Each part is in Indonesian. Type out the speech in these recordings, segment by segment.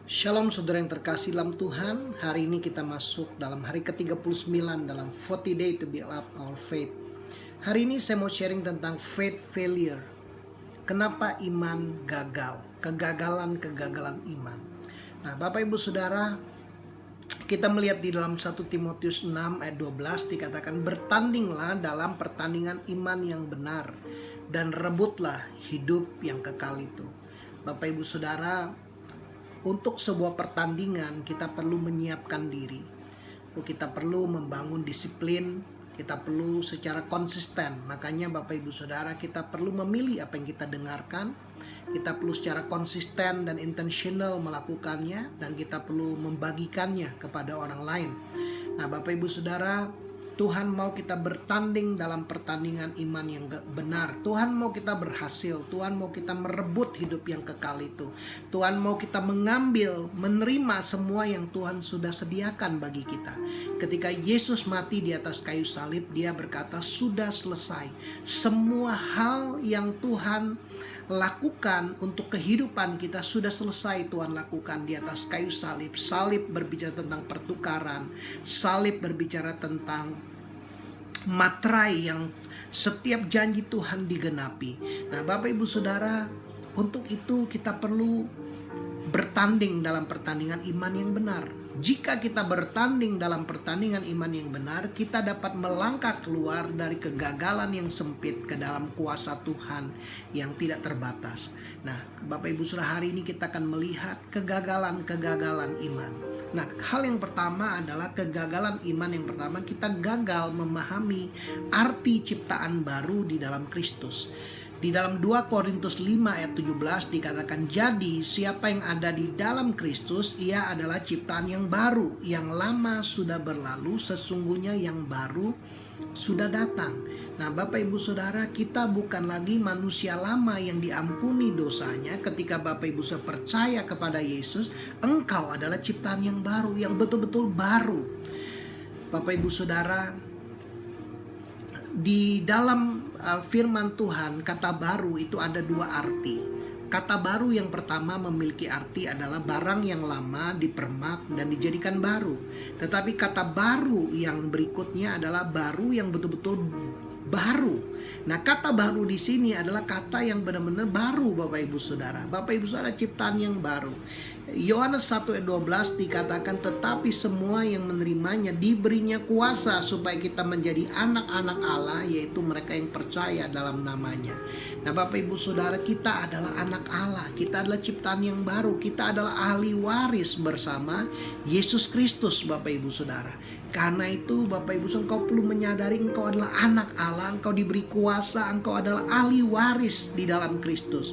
Shalom saudara yang terkasih dalam Tuhan. Hari ini kita masuk dalam hari ke-39 dalam 40 day to build up our faith. Hari ini saya mau sharing tentang faith failure. Kenapa iman gagal? Kegagalan iman. Nah, Bapak Ibu Saudara, kita melihat di dalam 1 Timotius 6 ayat 12 dikatakan, bertandinglah dalam pertandingan iman yang benar dan rebutlah hidup yang kekal itu. Bapak Ibu Saudara, untuk sebuah pertandingan kita perlu menyiapkan diri. Kita perlu membangun disiplin, kita perlu secara konsisten. Makanya Bapak Ibu Saudara, kita perlu memilih apa yang kita dengarkan. Kita perlu secara konsisten dan intentional melakukannya, dan kita perlu membagikannya kepada orang lain. Nah, Bapak Ibu Saudara, Tuhan mau kita bertanding dalam pertandingan iman yang benar. Tuhan mau kita berhasil. Tuhan mau kita merebut hidup yang kekal itu. Tuhan mau kita mengambil, menerima semua yang Tuhan sudah sediakan bagi kita. Ketika Yesus mati di atas kayu salib, Dia berkata, sudah selesai. Semua hal yang Tuhan lakukan untuk kehidupan kita sudah selesai Tuhan lakukan di atas kayu salib. Salib berbicara tentang pertukaran. Salib berbicara tentang materai yang setiap janji Tuhan digenapi. Nah, Bapak Ibu Saudara, untuk itu kita perlu bertanding dalam pertandingan iman yang benar. Jika kita bertanding dalam pertandingan iman yang benar, kita dapat melangkah keluar dari kegagalan yang sempit ke dalam kuasa Tuhan yang tidak terbatas. Nah, Bapak Ibu Saudara, hari ini kita akan melihat kegagalan iman. Nah, hal yang pertama adalah kegagalan iman yang pertama, kita gagal memahami arti ciptaan baru di dalam Kristus. Di dalam 2 Korintus 5 ayat 17 dikatakan, jadi siapa yang ada di dalam Kristus, ia adalah ciptaan yang baru. Yang lama sudah berlalu, sesungguhnya yang baru sudah datang. Nah, Bapak Ibu Saudara, kita bukan lagi manusia lama yang diampuni dosanya. Ketika Bapak Ibu Saudara percaya kepada Yesus, engkau adalah ciptaan yang baru, yang betul-betul baru. Bapak Ibu Saudara, di dalam firman Tuhan, kata baru itu ada dua arti. Kata baru yang pertama memiliki arti adalah barang yang lama dipermak dan dijadikan baru. Tetapi kata baru yang berikutnya adalah baru yang betul-betul baru. Nah, kata baru di sini adalah kata yang benar-benar baru, Bapak Ibu Saudara. Bapak Ibu Saudara, ciptaan yang baru. Yohanes 1 ayat 12 dikatakan, tetapi semua yang menerimanya diberinya kuasa supaya kita menjadi anak-anak Allah, yaitu mereka yang percaya dalam namanya. Nah, Bapak Ibu Saudara, kita adalah anak Allah. Kita adalah ciptaan yang baru. Kita adalah ahli waris bersama Yesus Kristus, Bapak Ibu Saudara. Karena itu Bapak Ibu Saudara, engkau perlu menyadari engkau adalah anak Allah. Engkau diberi kuasa, engkau adalah ahli waris di dalam Kristus.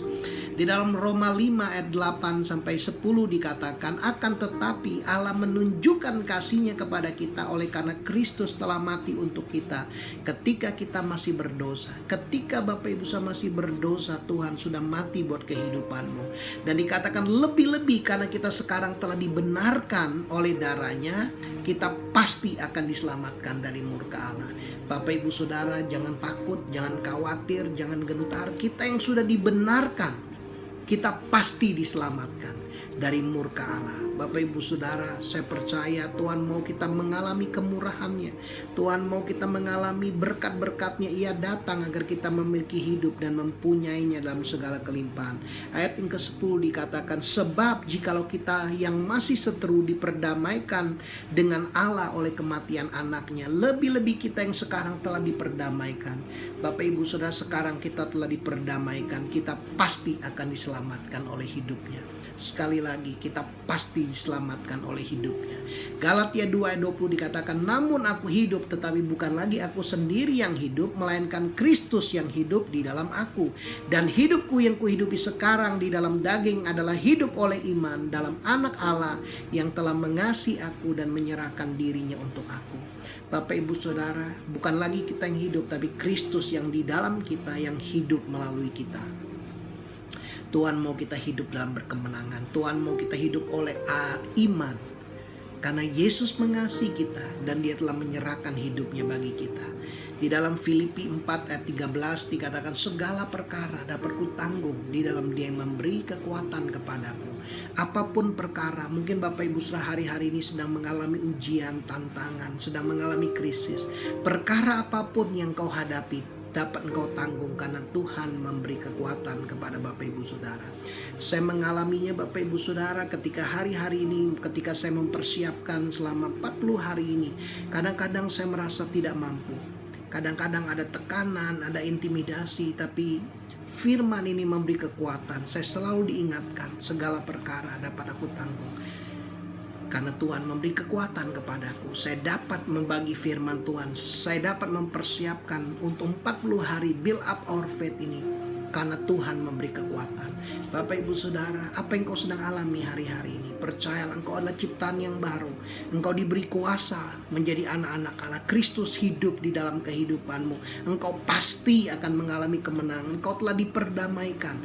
Di dalam Roma 5 ayat 8 sampai 10 dikatakan, akan tetapi Allah menunjukkan kasih-Nya kepada kita oleh karena Kristus telah mati untuk kita ketika kita masih berdosa. Ketika Bapak Ibu Saudara masih berdosa, Tuhan sudah mati buat kehidupanmu. Dan dikatakan lebih-lebih karena kita sekarang telah dibenarkan oleh darah-Nya, kita pasti akan diselamatkan dari murka Allah. Bapak Ibu Saudara, jangan takut, jangan khawatir, jangan gentar. Kita yang sudah dibenarkan, kita pasti diselamatkan dari murka Allah. Bapak Ibu Saudara, saya percaya Tuhan mau kita mengalami kemurahan-Nya. Tuhan mau kita mengalami berkat-berkat-Nya. Ia datang agar kita memiliki hidup dan mempunyainya dalam segala kelimpahan. Ayat yang ke-10 dikatakan, sebab jikalau kita yang masih seteru diperdamaikan dengan Allah oleh kematian anaknya, lebih-lebih kita yang sekarang telah diperdamaikan. Bapak Ibu Saudara, sekarang kita telah diperdamaikan, kita pasti akan diselamatkan oleh hidupnya. Sekali lagi, kita pasti diselamatkan oleh hidupnya. Galatia 2 ayat 20 dikatakan, namun aku hidup, tetapi bukan lagi aku sendiri yang hidup, melainkan Kristus yang hidup di dalam aku. Dan hidupku yang kuhidupi sekarang di dalam daging adalah hidup oleh iman dalam anak Allah yang telah mengasihi aku dan menyerahkan dirinya untuk aku. Bapak Ibu Saudara, bukan lagi kita yang hidup, tapi Kristus yang di dalam kita yang hidup melalui kita. Tuhan mau kita hidup dalam berkemenangan. Tuhan mau kita hidup oleh iman. Karena Yesus mengasihi kita dan Dia telah menyerahkan hidupnya bagi kita. Di dalam Filipi 4 ayat 13 dikatakan segala perkara dapat kutanggung di dalam Dia yang memberi kekuatan kepadaku. Apapun perkara, mungkin Bapak Ibu Saudara hari-hari ini sedang mengalami ujian, tantangan, sedang mengalami krisis. Perkara apapun yang kau hadapi dapat engkau tanggung karena Tuhan memberi kekuatan kepada Bapak Ibu Saudara. Saya mengalaminya Bapak Ibu Saudara ketika hari-hari ini, ketika saya mempersiapkan selama 40 hari ini. Kadang-kadang saya merasa tidak mampu. Kadang-kadang ada tekanan, ada intimidasi, tapi firman ini memberi kekuatan. Saya selalu diingatkan segala perkara dapat aku tanggung. Karena Tuhan memberi kekuatan kepadaku, saya dapat membagi firman Tuhan, saya dapat mempersiapkan untuk 40 hari build up our faith ini. Karena Tuhan memberi kekuatan. Bapak Ibu Saudara, apa yang kau sedang alami hari-hari ini? Percayalah engkau adalah ciptaan yang baru. Engkau diberi kuasa menjadi anak-anak Allah. Kristus hidup di dalam kehidupanmu. Engkau pasti akan mengalami kemenangan. Engkau telah diperdamaikan.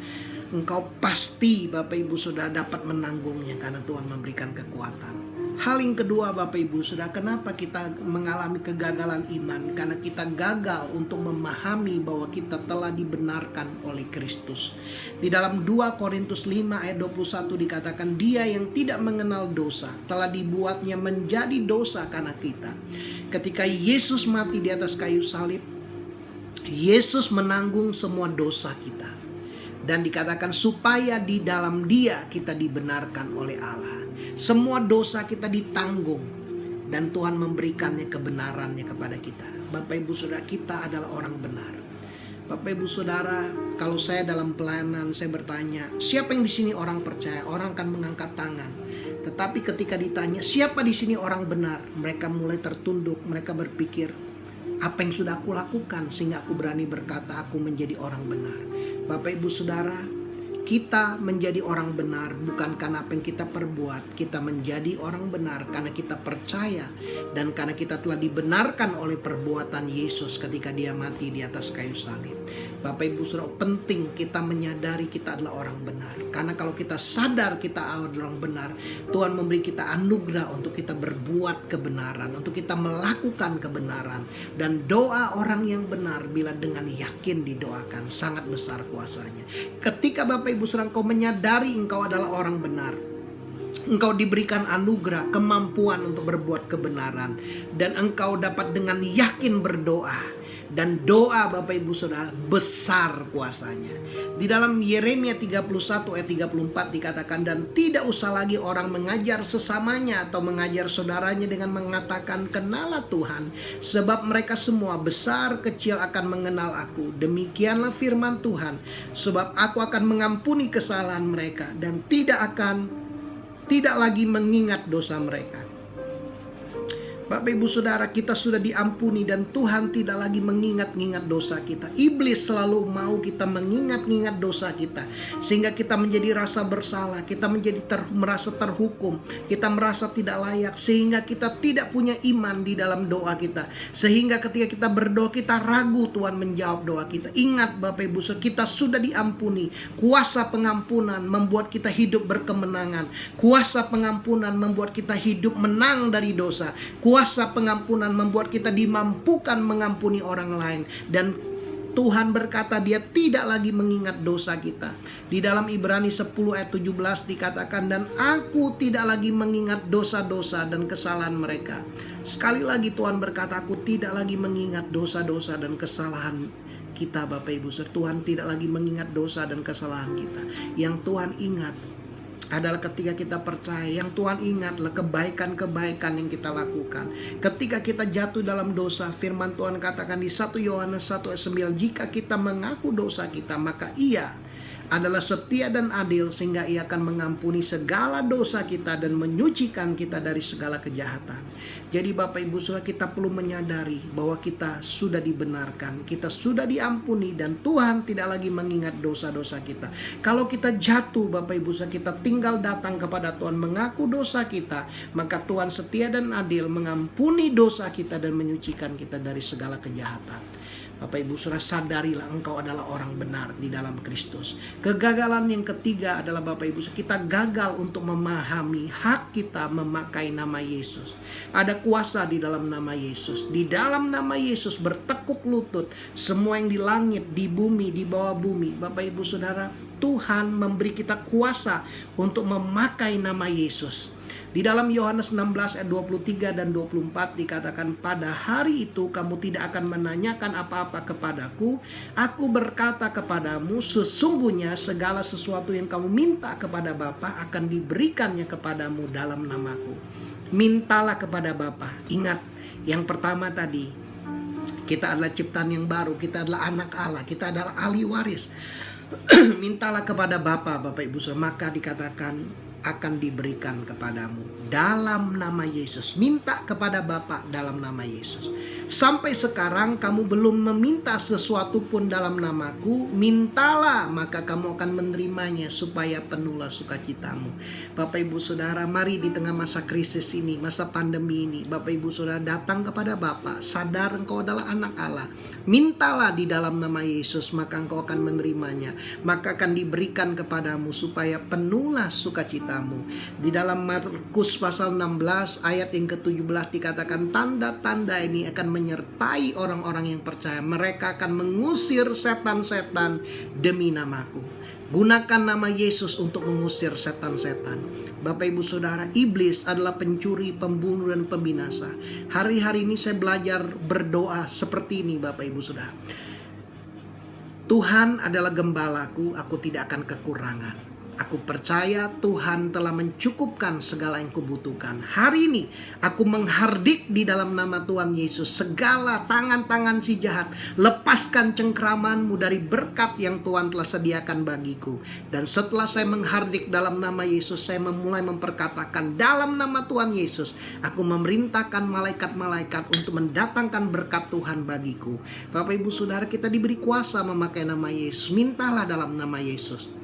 Engkau pasti Bapak Ibu Saudara dapat menanggungnya karena Tuhan memberikan kekuatan. Hal yang kedua Bapak Ibu Saudara, kenapa kita mengalami kegagalan iman? Karena kita gagal untuk memahami bahwa kita telah dibenarkan oleh Kristus. Di dalam 2 Korintus 5 ayat 21 dikatakan, Dia yang tidak mengenal dosa telah dibuatnya menjadi dosa karena kita. Ketika Yesus mati di atas kayu salib, Yesus menanggung semua dosa kita. Dan dikatakan supaya di dalam Dia kita dibenarkan oleh Allah. Semua dosa kita ditanggung dan Tuhan memberikannya kebenarannya kepada kita. Bapak Ibu Saudara, kita adalah orang benar. Bapak Ibu Saudara, kalau saya dalam pelayanan saya bertanya, siapa yang di sini orang percaya? Orang akan mengangkat tangan. Tetapi ketika ditanya, siapa di sini orang benar? Mereka mulai tertunduk, mereka berpikir, apa yang sudah aku lakukan sehingga aku berani berkata aku menjadi orang benar. Bapak Ibu Saudara, kita menjadi orang benar bukan karena apa yang kita perbuat. Kita menjadi orang benar karena kita percaya dan karena kita telah dibenarkan oleh perbuatan Yesus ketika Dia mati di atas kayu salib. Bapak Ibu Saudara, penting kita menyadari kita adalah orang benar. Karena kalau kita sadar kita adalah orang benar, Tuhan memberi kita anugerah untuk kita berbuat kebenaran, untuk kita melakukan kebenaran. Dan doa orang yang benar bila dengan yakin didoakan sangat besar kuasanya. Ketika Bapak Ibu Saudara, engkau menyadari engkau adalah orang benar, engkau diberikan anugerah, kemampuan untuk berbuat kebenaran, dan engkau dapat dengan yakin berdoa. Dan doa Bapak Ibu Saudara besar kuasanya. Di dalam Yeremia 31 ayat 34 dikatakan, dan tidak usah lagi orang mengajar sesamanya atau mengajar saudaranya dengan mengatakan kenalah Tuhan, sebab mereka semua besar kecil akan mengenal aku. Demikianlah firman Tuhan, sebab aku akan mengampuni kesalahan mereka dan tidak lagi mengingat dosa mereka. Bapak Ibu Saudara, kita sudah diampuni dan Tuhan tidak lagi mengingat-ingat dosa kita. Iblis selalu mau kita mengingat-ingat dosa kita, sehingga kita menjadi rasa bersalah, kita menjadi merasa terhukum, kita merasa tidak layak, sehingga kita tidak punya iman di dalam doa kita. Sehingga ketika kita berdoa, kita ragu Tuhan menjawab doa kita. Ingat Bapak Ibu Saudara, kita sudah diampuni. Kuasa pengampunan membuat kita hidup berkemenangan. Kuasa pengampunan membuat kita hidup menang dari dosa. Kuasa pengampunan membuat kita dimampukan mengampuni orang lain. Dan Tuhan berkata Dia tidak lagi mengingat dosa kita. Di dalam Ibrani 10 ayat 17 dikatakan, dan aku tidak lagi mengingat dosa-dosa dan kesalahan mereka. Sekali lagi Tuhan berkata, aku tidak lagi mengingat dosa-dosa dan kesalahan kita. Bapak Ibu Saudara, Tuhan tidak lagi mengingat dosa dan kesalahan kita. Yang Tuhan ingat adalah ketika kita percaya, yang Tuhan ingat adalah kebaikan-kebaikan yang kita lakukan. Ketika kita jatuh dalam dosa, firman Tuhan katakan di 1 Yohanes 1 ayat 9, jika kita mengaku dosa kita, maka Ia adalah setia dan adil sehingga Ia akan mengampuni segala dosa kita dan menyucikan kita dari segala kejahatan. Jadi Bapak Ibu Saudara, kita perlu menyadari bahwa kita sudah dibenarkan, kita sudah diampuni, dan Tuhan tidak lagi mengingat dosa-dosa kita. Kalau kita jatuh Bapak Ibu Saudara, kita tinggal datang kepada Tuhan, mengaku dosa kita, maka Tuhan setia dan adil mengampuni dosa kita dan menyucikan kita dari segala kejahatan. Bapak Ibu Saudara, sadarilah engkau adalah orang benar di dalam Kristus. Kegagalan yang ketiga adalah Bapak Ibu Saudara, kita gagal untuk memahami hak kita memakai nama Yesus. Ada kuasa di dalam nama Yesus. Di dalam nama Yesus bertekuk lutut semua yang di langit, di bumi, di bawah bumi. Bapak Ibu Saudara, Tuhan memberi kita kuasa untuk memakai nama Yesus. Di dalam Yohanes 16 ayat 23 dan 24 dikatakan, pada hari itu kamu tidak akan menanyakan apa-apa kepadaku. Aku berkata kepadamu, sesungguhnya segala sesuatu yang kamu minta kepada Bapa akan diberikannya kepadamu dalam namaku. Mintalah kepada Bapa. Ingat, yang pertama tadi, kita adalah ciptaan yang baru, kita adalah anak Allah, kita adalah ahli waris. Mintalah kepada Bapa, Bapak Ibu Saudara, maka dikatakan akan diberikan kepadamu dalam nama Yesus. Minta kepada Bapa dalam nama Yesus. Sampai sekarang kamu belum meminta sesuatu pun dalam namaku. Mintalah, maka kamu akan menerimanya supaya penuhlah sukacitamu. Bapak Ibu Saudara, mari di tengah masa krisis ini, masa pandemi ini, Bapak Ibu Saudara datang kepada Bapa, sadar engkau adalah anak Allah. Mintalah di dalam nama Yesus, maka engkau akan menerimanya. Maka akan diberikan kepadamu supaya penuhlah sukacitamu. Di dalam Markus pasal 16 ayat yang ke-17 dikatakan, tanda-tanda ini akan menyertai orang-orang yang percaya. Mereka akan mengusir setan-setan demi namaku. Gunakan nama Yesus untuk mengusir setan-setan. Bapak Ibu Saudara, iblis adalah pencuri, pembunuh, dan pembinasa. Hari-hari ini saya belajar berdoa seperti ini, Bapak Ibu Saudara. Tuhan adalah gembalaku, aku tidak akan kekurangan. Aku percaya Tuhan telah mencukupkan segala yang kubutuhkan. Hari ini aku menghardik di dalam nama Tuhan Yesus segala tangan-tangan si jahat. Lepaskan cengkramanmu dari berkat yang Tuhan telah sediakan bagiku. Dan setelah saya menghardik dalam nama Yesus, saya mulai memperkatakan dalam nama Tuhan Yesus, aku memerintahkan malaikat-malaikat untuk mendatangkan berkat Tuhan bagiku. Bapak Ibu Saudara, kita diberi kuasa memakai nama Yesus. Mintalah dalam nama Yesus.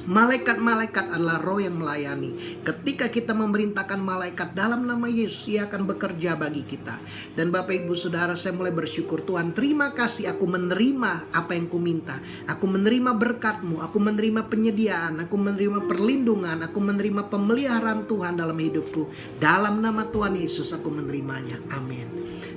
Malaikat-malaikat adalah roh yang melayani. Ketika kita memerintahkan malaikat dalam nama Yesus, ia akan bekerja bagi kita. Dan Bapak Ibu Saudara, saya mulai bersyukur, Tuhan terima kasih, aku menerima apa yang ku minta. Aku menerima berkat-Mu, aku menerima penyediaan, aku menerima perlindungan, aku menerima pemeliharaan Tuhan dalam hidupku. Dalam nama Tuhan Yesus aku menerimanya. Amin.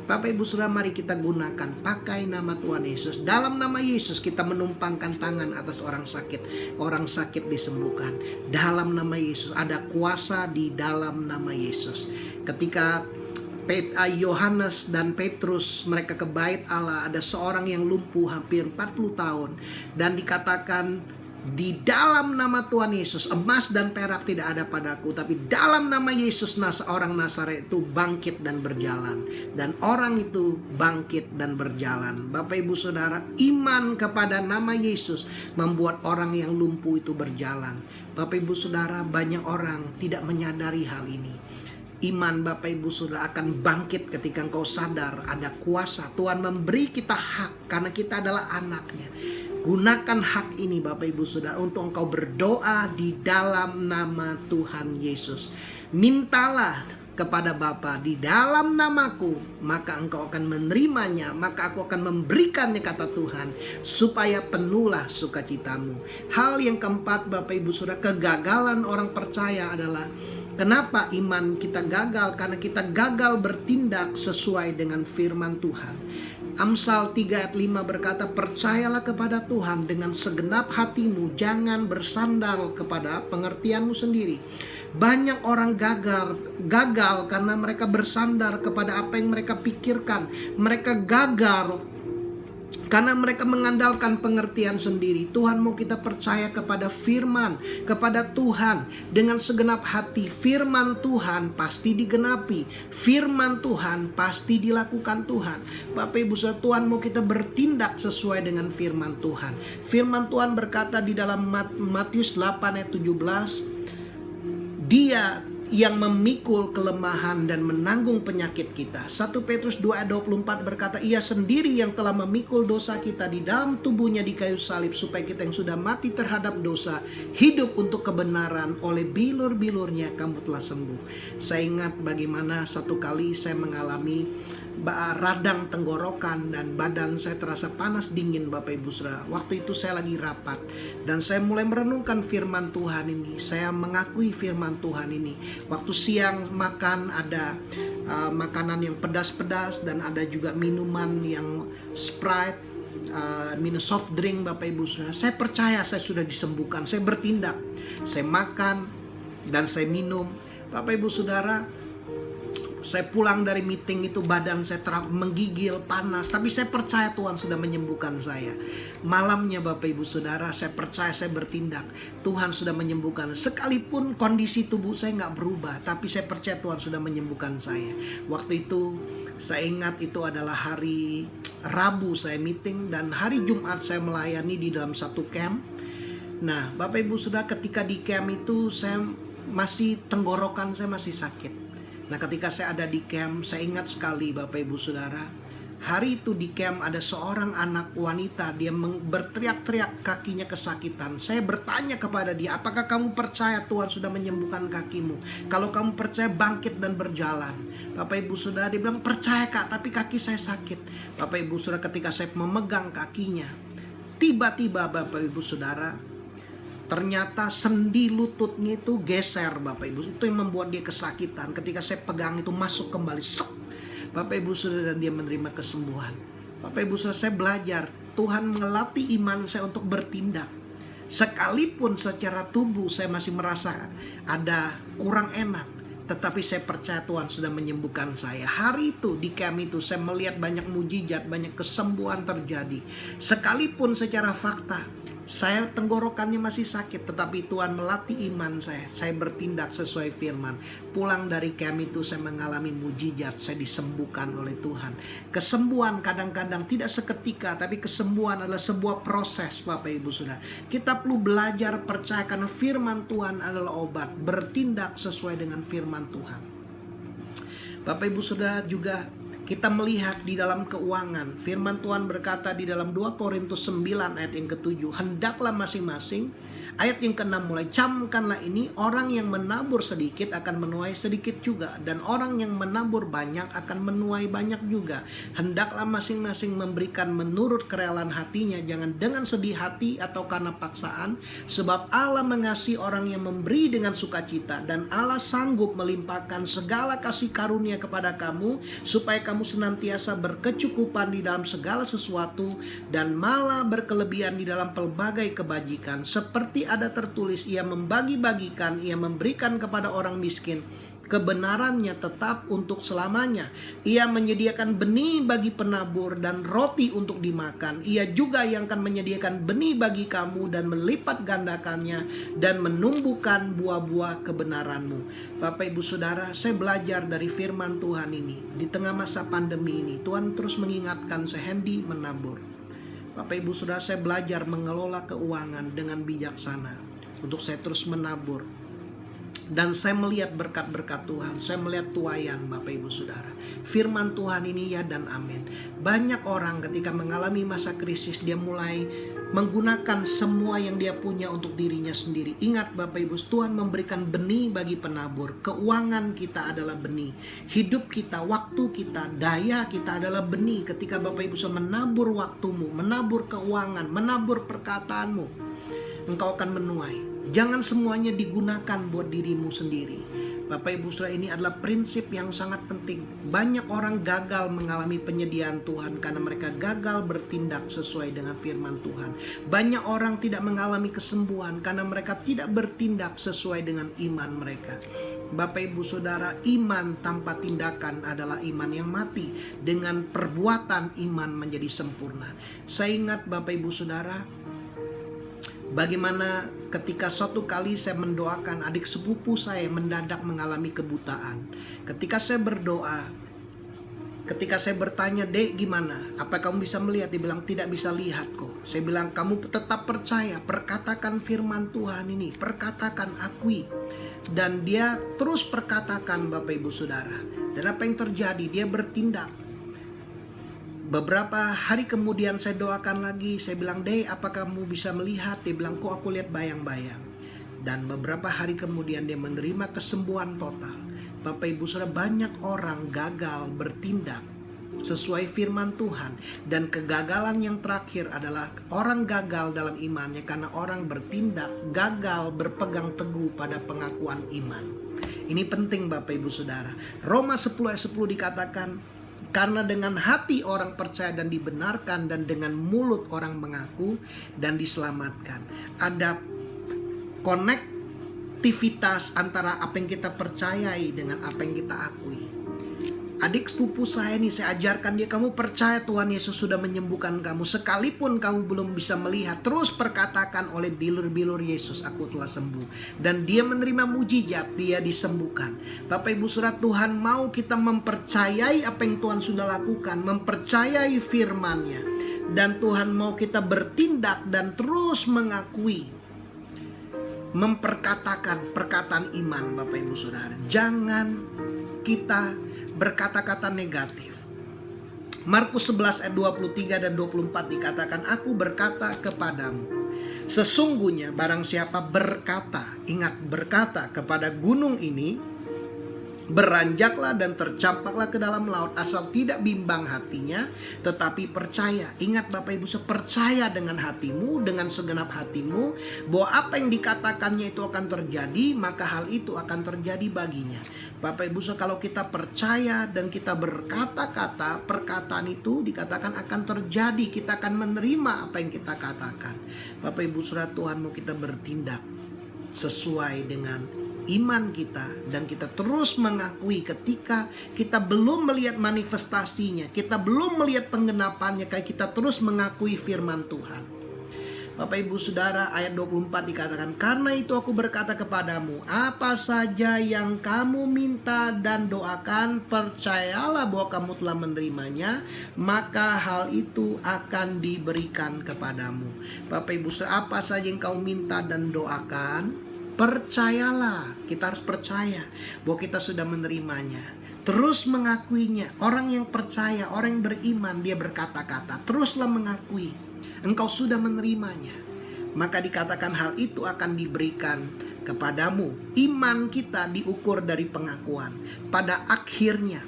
Bapak Ibu Saudara, mari kita gunakan, pakai nama Tuhan Yesus. Dalam nama Yesus kita menumpangkan tangan atas orang sakit. Orang sakit disembuhkan. Dalam nama Yesus ada kuasa di dalam nama Yesus. Ketika Yohanes dan Petrus mereka ke bait Allah, ada seorang yang lumpuh hampir 40 tahun. Dan dikatakan, di dalam nama Tuhan Yesus, emas dan perak tidak ada padaku, tapi dalam nama Yesus seorang Nazaret itu bangkit dan berjalan. Dan orang itu bangkit dan berjalan. Bapak Ibu Saudara, iman kepada nama Yesus membuat orang yang lumpuh itu berjalan. Bapak Ibu Saudara, banyak orang tidak menyadari hal ini. Iman Bapak Ibu Saudara akan bangkit ketika engkau sadar ada kuasa. Tuhan memberi kita hak karena kita adalah anaknya. Gunakan hak ini Bapak Ibu Saudara untuk engkau berdoa di dalam nama Tuhan Yesus. Mintalah kepada Bapa di dalam namaku, maka engkau akan menerimanya, maka aku akan memberikannya, kata Tuhan, supaya penuhlah sukacitamu. Hal yang keempat Bapak Ibu Saudara, kegagalan orang percaya adalah kenapa iman kita gagal? Karena kita gagal bertindak sesuai dengan firman Tuhan. Amsal 3 ayat 5 berkata, percayalah kepada Tuhan dengan segenap hatimu, jangan bersandar kepada pengertianmu sendiri. Banyak orang gagal karena mereka bersandar kepada apa yang mereka pikirkan. Mereka gagal karena mereka mengandalkan pengertian sendiri. Tuhan mau kita percaya kepada firman, kepada Tuhan dengan segenap hati. Firman Tuhan pasti digenapi. Firman Tuhan pasti dilakukan Tuhan. Bapak Ibu Saudara, Tuhan mau kita bertindak sesuai dengan firman Tuhan. Firman Tuhan berkata di dalam Matius 8 ayat 17, Dia yang memikul kelemahan dan menanggung penyakit kita. 1 Petrus 2 ayat 24 berkata, Ia sendiri yang telah memikul dosa kita di dalam tubuhnya di kayu salib, supaya kita yang sudah mati terhadap dosa hidup untuk kebenaran. Oleh bilur-bilurnya kamu telah sembuh. Saya ingat bagaimana satu kali saya mengalami radang tenggorokan dan badan saya terasa panas dingin, Bapak Ibu Saudara. Waktu itu saya lagi rapat dan saya mulai merenungkan firman Tuhan ini. Saya mengakui firman Tuhan ini. Waktu siang makan ada makanan yang pedas-pedas dan ada juga minuman yang Sprite, minum soft drink, Bapak Ibu Saudara. Saya percaya saya sudah disembuhkan. Saya bertindak. Saya makan dan saya minum. Bapak Ibu Saudara, saya pulang dari meeting itu badan saya menggigil, panas. Tapi saya percaya Tuhan sudah menyembuhkan saya. Malamnya Bapak Ibu Saudara, saya percaya saya bertindak. Tuhan sudah menyembuhkan. Sekalipun kondisi tubuh saya nggak berubah, tapi saya percaya Tuhan sudah menyembuhkan saya. Waktu itu saya ingat itu adalah hari Rabu saya meeting, dan hari Jumat saya melayani di dalam satu camp. Nah Bapak Ibu Saudara, ketika di camp itu saya masih, tenggorokan saya masih sakit. Nah ketika saya ada di camp, saya ingat sekali Bapak Ibu Saudara, hari itu di camp ada seorang anak wanita, dia berteriak-teriak kakinya kesakitan. Saya bertanya kepada dia, apakah kamu percaya Tuhan sudah menyembuhkan kakimu? Kalau kamu percaya, bangkit dan berjalan. Bapak Ibu Saudara, dia bilang, percaya Kak, tapi kaki saya sakit. Bapak Ibu Saudara, ketika saya memegang kakinya, tiba-tiba Bapak Ibu Saudara, ternyata sendi lututnya itu geser, Bapak Ibu. Itu yang membuat dia kesakitan. Ketika saya pegang itu masuk kembali. Bapak Ibu Saudara, dan dia menerima kesembuhan. Bapak Ibu Saudara, saya belajar. Tuhan melatih iman saya untuk bertindak. Sekalipun secara tubuh saya masih merasa ada kurang enak, tetapi saya percaya Tuhan sudah menyembuhkan saya. Hari itu di camp itu saya melihat banyak mujizat, banyak kesembuhan terjadi. Sekalipun secara fakta saya tenggorokannya masih sakit, tetapi Tuhan melatih iman saya. Saya bertindak sesuai firman. Pulang dari camp itu saya mengalami mujizat, saya disembuhkan oleh Tuhan. Kesembuhan kadang-kadang tidak seketika, tapi kesembuhan adalah sebuah proses, Bapak Ibu Saudara. Kita perlu belajar percayakan firman Tuhan adalah obat, bertindak sesuai dengan firman Tuhan. Bapak Ibu Saudara, juga kita melihat di dalam keuangan, firman Tuhan berkata di dalam 2 Korintus 9 ayat yang ke-7, hendaklah masing-masing, ayat yang ke-6 mulai, camkanlah ini, orang yang menabur sedikit akan menuai sedikit juga, dan orang yang menabur banyak akan menuai banyak juga. Hendaklah masing-masing memberikan menurut kerelaan hatinya, jangan dengan sedih hati atau karena paksaan, sebab Allah mengasihi orang yang memberi dengan sukacita, dan Allah sanggup melimpahkan segala kasih karunia kepada kamu, supaya kamu senantiasa berkecukupan di dalam segala sesuatu, dan malah berkelebihan di dalam pelbagai kebajikan. Seperti ada tertulis, ia membagi-bagikan, ia memberikan kepada orang miskin, kebenarannya tetap untuk selamanya. Ia menyediakan benih bagi penabur dan roti untuk dimakan. Ia juga yang akan menyediakan benih bagi kamu dan melipat gandakannya dan menumbuhkan buah-buah kebenaranmu. Bapak Ibu Saudara, saya belajar dari firman Tuhan ini. Di tengah masa pandemi ini, Tuhan terus mengingatkan saya, Hendy, menabur. Bapak Ibu Saudara, saya belajar mengelola keuangan dengan bijaksana untuk saya terus menabur. Dan saya melihat berkat-berkat Tuhan. Saya melihat tuaian, Bapak Ibu Saudara. Firman Tuhan ini ya dan amin. Banyak orang ketika mengalami masa krisis, dia mulai menggunakan semua yang dia punya untuk dirinya sendiri. Ingat Bapak Ibu, Tuhan memberikan benih bagi penabur. Keuangan kita adalah benih. Hidup kita, waktu kita, daya kita adalah benih. Ketika Bapak Ibu sudah menabur waktumu, menabur keuangan, menabur perkataanmu, engkau akan menuai. Jangan semuanya digunakan buat dirimu sendiri. Bapak Ibu Saudara, ini adalah prinsip yang sangat penting. Banyak orang gagal mengalami penyediaan Tuhan karena mereka gagal bertindak sesuai dengan firman Tuhan. Banyak orang tidak mengalami kesembuhan karena mereka tidak bertindak sesuai dengan iman mereka. Bapak Ibu Saudara, iman tanpa tindakan adalah iman yang mati. Dengan perbuatan iman menjadi sempurna. Saya ingat Bapak Ibu Saudara, bagaimana ketika suatu kali saya mendoakan adik sepupu saya mendadak mengalami kebutaan. Ketika saya berdoa, ketika saya bertanya, "Dek, gimana? Apa kamu bisa melihat?" Dia bilang, "Tidak bisa lihat kok." Saya bilang, "Kamu tetap percaya, perkatakan firman Tuhan ini, perkatakan, akui." Dan dia terus perkatakan Bapak Ibu Saudara. Dan apa yang terjadi? Dia bertindak. Beberapa hari kemudian saya doakan lagi. Saya bilang, "Dey, apa kamu bisa melihat?" Dia bilang, "Kok aku lihat bayang-bayang." Dan beberapa hari kemudian dia menerima kesembuhan total. Bapak Ibu Saudara, banyak orang gagal bertindak sesuai firman Tuhan. Dan kegagalan yang terakhir adalah orang gagal dalam imannya karena orang bertindak gagal berpegang teguh pada pengakuan iman. Ini penting Bapak Ibu Saudara. Roma 10 ayat 10 dikatakan, karena dengan hati orang percaya dan dibenarkan, dan dengan mulut orang mengaku dan diselamatkan. Ada konektivitas antara apa yang kita percayai dengan apa yang kita akui. Adik sepupu saya ini, saya ajarkan dia, kamu percaya Tuhan Yesus sudah menyembuhkan kamu. Sekalipun kamu belum bisa melihat, terus perkatakan oleh bilur-bilur Yesus, aku telah sembuh. Dan dia menerima mujizat, dia disembuhkan. Bapak Ibu Saudara, Tuhan mau kita mempercayai apa yang Tuhan sudah lakukan, mempercayai firman-Nya. Dan Tuhan mau kita bertindak dan terus mengakui, memperkatakan perkataan iman Bapak Ibu Saudara. Jangan kita berkata-kata negatif. Markus 11 ayat 23 dan 24 dikatakan, aku berkata kepadamu, sesungguhnya barang siapa berkata, ingat berkata kepada gunung ini, beranjaklah dan tercampaklah ke dalam laut, asal tidak bimbang hatinya, tetapi percaya. Ingat Bapak Ibu, percaya dengan hatimu, dengan segenap hatimu, bahwa apa yang dikatakannya itu akan terjadi, maka hal itu akan terjadi baginya. Bapak Ibu, kalau kita percaya dan kita berkata-kata, perkataan itu dikatakan akan terjadi. Kita akan menerima apa yang kita katakan. Bapak Ibu Saudara, Tuhan mau kita bertindak sesuai dengan iman kita, dan kita terus mengakui ketika kita belum melihat manifestasinya, kita belum melihat penggenapannya, kayak kita terus mengakui firman Tuhan. Bapak Ibu Saudara, ayat 24 dikatakan, karena itu aku berkata kepadamu, apa saja yang kamu minta dan doakan, percayalah bahwa kamu telah menerimanya, maka hal itu akan diberikan kepadamu. Bapak Ibu Saudara, apa saja yang kamu minta dan doakan, percayalah. Kita harus percaya bahwa kita sudah menerimanya. Terus mengakuinya. Orang yang percaya, orang yang beriman, dia berkata-kata, teruslah mengakui engkau sudah menerimanya. Maka dikatakan hal itu akan diberikan kepadamu. Iman kita diukur dari pengakuan. Pada akhirnya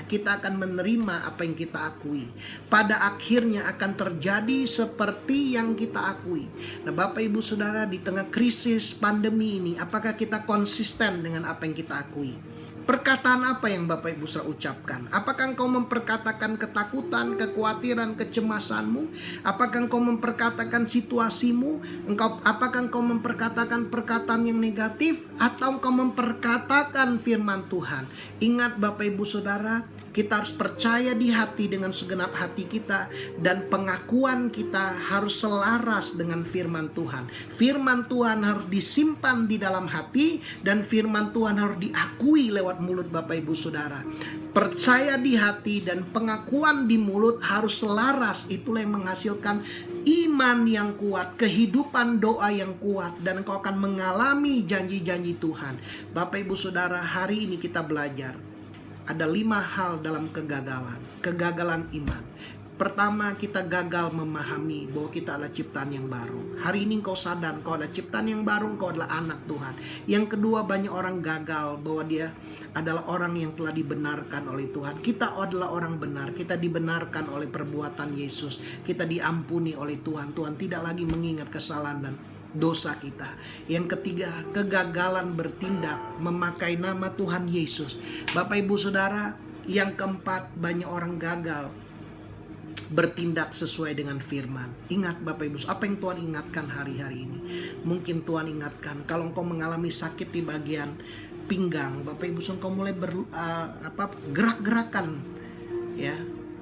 kita akan menerima apa yang kita akui. Pada akhirnya akan terjadi seperti yang kita akui. Nah Bapak Ibu Saudara, di tengah krisis pandemi ini, apakah kita konsisten dengan apa yang kita akui? Perkataan apa yang Bapak Ibu Saudara ucapkan? Apakah engkau memperkatakan ketakutan, kekhawatiran, kecemasanmu? Apakah engkau memperkatakan situasimu? Apakah engkau memperkatakan perkataan yang negatif? Atau engkau memperkatakan firman Tuhan? Ingat Bapak Ibu Saudara, kita harus percaya di hati dengan segenap hati kita, dan pengakuan kita harus selaras dengan firman Tuhan. Firman Tuhan harus disimpan di dalam hati, dan firman Tuhan harus diakui lewat mulut Bapak Ibu Saudara. Percaya di hati dan pengakuan di mulut harus selaras. Itulah yang menghasilkan iman yang kuat, kehidupan doa yang kuat, dan engkau akan mengalami janji-janji Tuhan. Bapak Ibu Saudara, hari ini kita belajar ada 5 hal dalam kegagalan. Kegagalan iman. Pertama, kita gagal memahami bahwa kita adalah ciptaan yang baru. Hari ini engkau sadar engkau adalah ciptaan yang baru, engkau adalah anak Tuhan. Yang kedua, banyak orang gagal bahwa dia adalah orang yang telah dibenarkan oleh Tuhan. Kita adalah orang benar, kita dibenarkan oleh perbuatan Yesus. Kita diampuni oleh Tuhan. Tuhan tidak lagi mengingat kesalahan dan dosa kita. Yang ketiga, kegagalan bertindak memakai nama Tuhan Yesus. Bapak Ibu Saudara, yang keempat, banyak orang gagal bertindak sesuai dengan firman. Ingat Bapak Ibu, apa yang Tuhan ingatkan hari-hari ini? Mungkin Tuhan ingatkan, kalau engkau mengalami sakit di bagian pinggang, Bapak Ibu, engkau mulai gerak-gerakan, ya.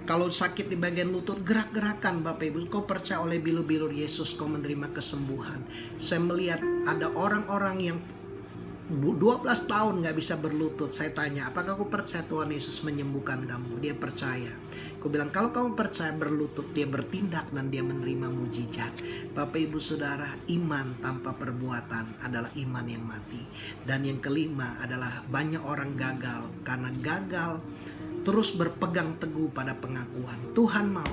Kalau sakit di bagian lutut, gerak-gerakan Bapak Ibu. Kau percaya oleh bilur-bilur Yesus, kau menerima kesembuhan. Saya melihat ada orang-orang yang 12 tahun gak bisa berlutut. Saya tanya, apakah kau percaya Tuhan Yesus menyembuhkan kamu? Dia percaya. Aku bilang, kalau kamu percaya berlutut, dia bertindak dan dia menerima mujizat. Bapak Ibu Saudara, iman tanpa perbuatan adalah iman yang mati. Dan yang kelima adalah banyak orang gagal karena gagal terus berpegang teguh pada pengakuan. Tuhan mau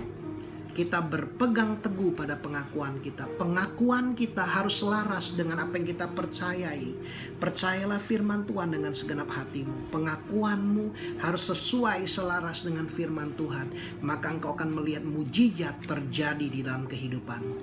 kita berpegang teguh pada pengakuan kita. Pengakuan kita harus selaras dengan apa yang kita percayai. Percayalah firman Tuhan dengan segenap hatimu. Pengakuanmu harus sesuai selaras dengan firman Tuhan. Maka engkau akan melihat mujizat terjadi di dalam kehidupanmu.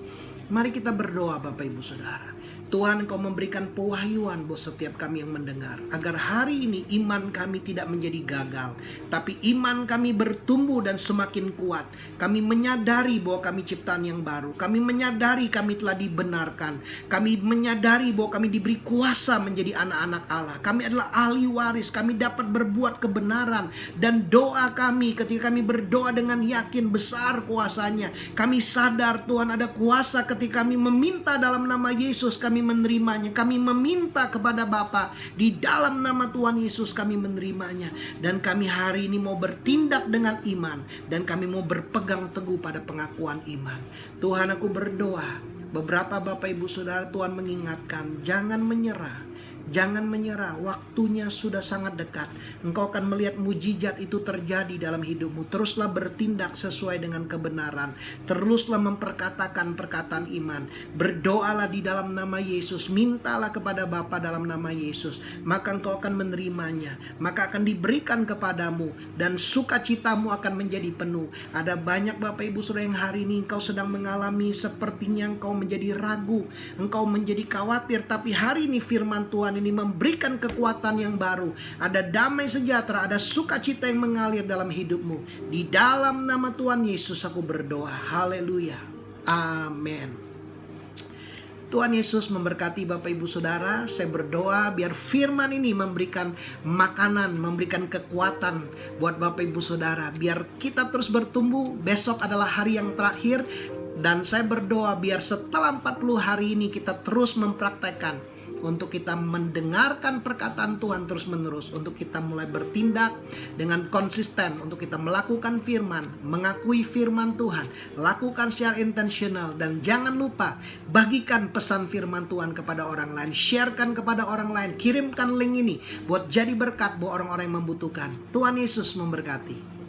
Mari kita berdoa Bapak Ibu Saudara. Tuhan, Engkau memberikan pewahyuan buat setiap kami yang mendengar, agar hari ini iman kami tidak menjadi gagal, tapi iman kami bertumbuh dan semakin kuat. Kami menyadari bahwa kami ciptaan yang baru. Kami menyadari kami telah dibenarkan. Kami menyadari bahwa kami diberi kuasa menjadi anak-anak Allah. Kami adalah ahli waris. Kami dapat berbuat kebenaran. Dan doa kami ketika kami berdoa dengan yakin besar kuasanya. Kami sadar Tuhan ada kuasa ketika kami meminta dalam nama Yesus, kami menerimanya. Kami meminta kepada Bapa di dalam nama Tuhan Yesus, kami menerimanya. Dan kami hari ini mau bertindak dengan iman, dan kami mau berpegang teguh pada pengakuan iman. Tuhan, aku berdoa, beberapa Bapak Ibu Saudara Tuhan mengingatkan, jangan menyerah. Jangan menyerah, waktunya sudah sangat dekat. Engkau akan melihat mujizat itu terjadi dalam hidupmu. Teruslah bertindak sesuai dengan kebenaran. Teruslah memperkatakan perkataan iman. Berdoalah di dalam nama Yesus. Mintalah kepada Bapa dalam nama Yesus. Maka engkau akan menerimanya. Maka akan diberikan kepadamu. Dan sukacitamu akan menjadi penuh. Ada banyak Bapak Ibu Saudara yang hari ini engkau sedang mengalami sepertinya engkau menjadi ragu. Engkau menjadi khawatir. Tapi hari ini firman Tuhan ini memberikan kekuatan yang baru. Ada damai sejahtera, ada sukacita yang mengalir dalam hidupmu. Di dalam nama Tuhan Yesus aku berdoa. Haleluya. Amin. Tuhan Yesus memberkati Bapak Ibu Saudara. Saya berdoa biar firman ini memberikan makanan, memberikan kekuatan buat Bapak Ibu Saudara. Biar kita terus bertumbuh. Besok adalah hari yang terakhir. Dan saya berdoa biar setelah 40 hari ini kita terus mempraktekkan, untuk kita mendengarkan perkataan Tuhan terus menerus, untuk kita mulai bertindak dengan konsisten, untuk kita melakukan firman, mengakui firman Tuhan, lakukan secara intensional. Dan jangan lupa bagikan pesan firman Tuhan kepada orang lain, sharekan kepada orang lain, kirimkan link ini buat jadi berkat buat orang-orang yang membutuhkan. Tuhan Yesus memberkati.